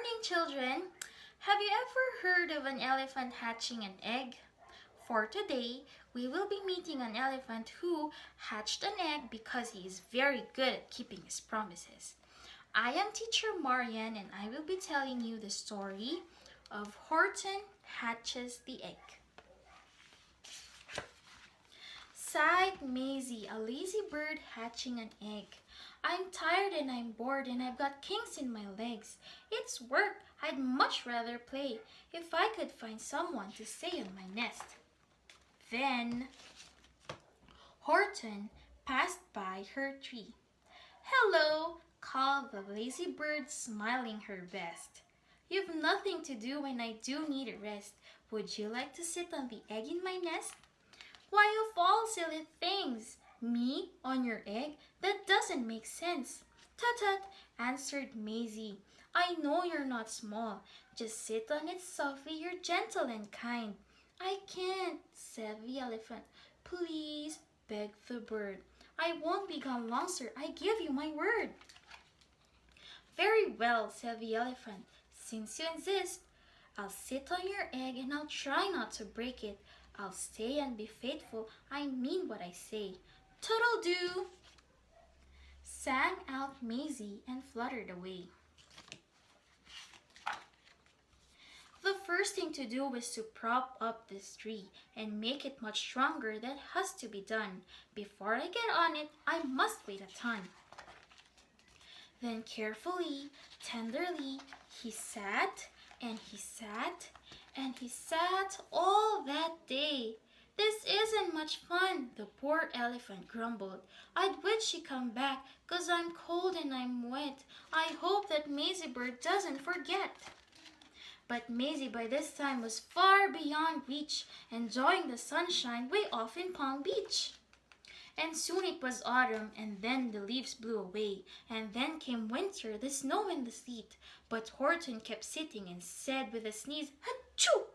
morning, children. Have you ever heard of an elephant hatching an egg? For today, we will be meeting an elephant who hatched an egg because he is very good at keeping his promises. I am teacher Marian and I will be telling you the story of Horton hatches the egg. Sighed Maisie, a lazy bird hatching an egg. I'm tired and I'm bored and I've got kinks in my legs. It's work. I'd much rather play if I could find someone to stay on my nest. Then Horton passed by her tree. Hello, called the lazy bird, smiling her best. You've nothing to do when I do need a rest. Would you like to sit on the egg in my nest? Why, of all silly things, me on your egg? That doesn't make sense. Tut-tut, answered Maisie. I know you're not small. Just sit on it softly, you're gentle and kind. I can't, said the elephant. Please, begged the bird. I won't be gone long, sir. I give you my word. Very well, said the elephant. Since you insist, I'll sit on your egg and I'll try not to break it. I'll stay and be faithful. I mean what I say. Toodle-doo, sang out Maisie and fluttered away. The first thing to do is to prop up this tree and make it much stronger. That has to be done. Before I get on it, I must wait a time. Then carefully, tenderly, he sat and he sat and he sat all that day. This isn't much fun, the poor elephant grumbled. I'd wish she'd come back, 'cause I'm cold and I'm wet. I hope that Maisie bird doesn't forget. But Maisie by this time was far beyond reach, enjoying the sunshine way off in Palm Beach. And soon it was autumn, and then the leaves blew away, and then came winter, the snow and the sleet. But Horton kept sitting and said with a sneeze, Achoo!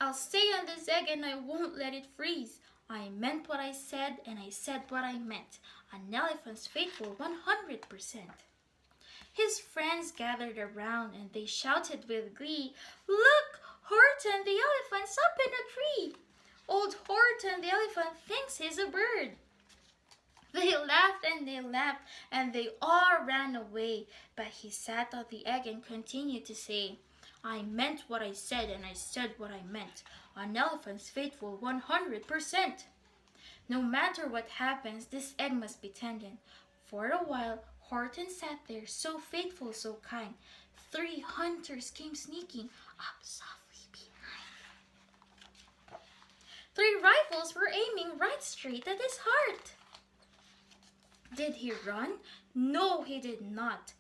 I'll stay on this egg and I won't let it freeze. I meant what I said and I said what I meant. An elephant's faithful 100%. His friends gathered around and they shouted with glee, Look, Horton, the elephant's up in a tree. Old Horton, the elephant, thinks he's a bird. They laughed and they all ran away. But he sat on the egg and continued to say, I meant what I said and I said what I meant. An elephant's faithful 100%. No matter what happens, this egg must be tended. For a while, Horton sat there, so faithful, so kind. 3 hunters came sneaking up softly behind. 3 rifles were aiming right straight at his heart. Did he run? No, he did not.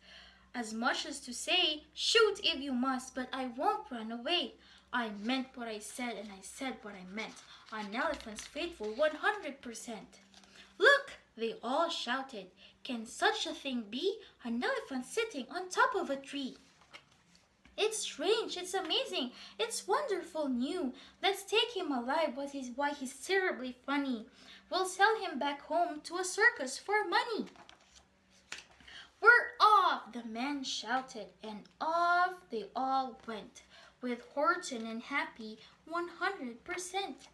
As much as to say, shoot if you must, but I won't run away. I meant what I said and I said what I meant. An elephant's faithful 100%. Look, they all shouted. Can such a thing be? An elephant sitting on top of a tree. It's strange, it's amazing, it's wonderful new. Let's take him alive, why he's terribly funny. We'll sell him back home to a circus for money. We're off, the men shouted, and off they all went, with Horton and happy 100%.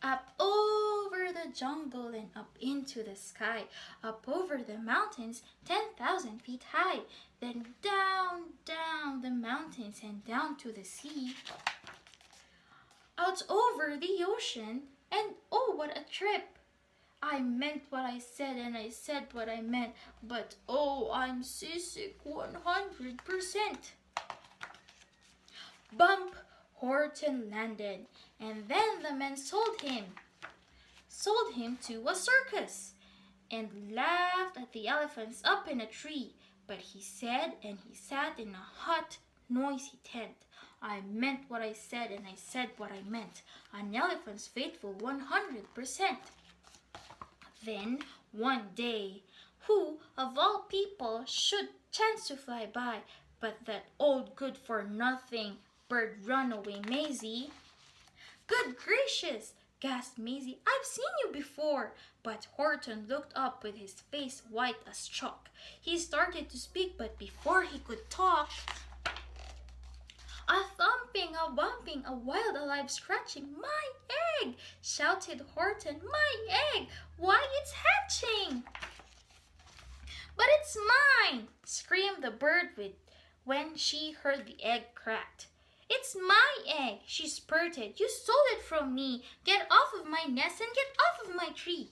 Up over the jungle and up into the sky, up over the mountains 10,000 feet high, then down, down the mountains and down to the sea, out over the ocean, and oh, what a trip! I meant what I said and I said what I meant, but oh, I'm seasick 100%. Bump! Horton landed, and then the men sold him to a circus, and laughed at the elephants up in a tree. But he said and he sat in a hot, noisy tent. I meant what I said and I said what I meant. An elephant's faithful 100%. Then, one day, who of all people should chance to fly by but that old good-for-nothing bird runaway Maisie? Good gracious, gasped Maisie. I've seen you before. But Horton looked up with his face white as chalk. He started to speak, but before he could talk, a bumping, a wild, alive scratching. My egg! Shouted Horton. My egg! Why, it's hatching! But it's mine! Screamed the bird when she heard the egg cracked. It's my egg, she spurted. You stole it from me. Get off of my nest and get off of my tree.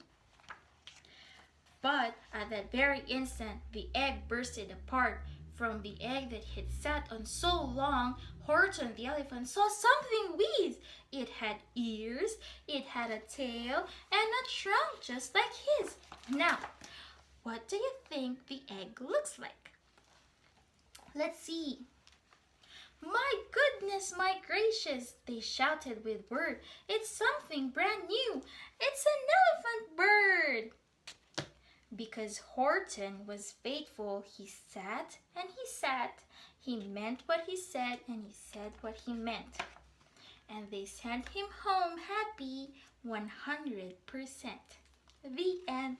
But at that very instant, the egg bursted apart. From the egg that had sat on so long, Horton the elephant saw something weird. It had ears, it had a tail, and a trunk just like his. Now, what do you think the egg looks like? Let's see. My goodness, my gracious, they shouted with word. It's something brand new. It's an elephant bird. Because Horton was faithful, he sat and he sat. He meant what he said and he said what he meant. And they sent him home happy 100%. The end.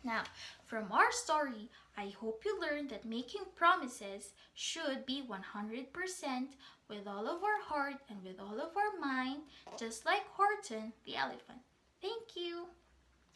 Now, from our story, I hope you learned that making promises should be 100% with all of our heart and with all of our mind, just like Horton the elephant. Thank you.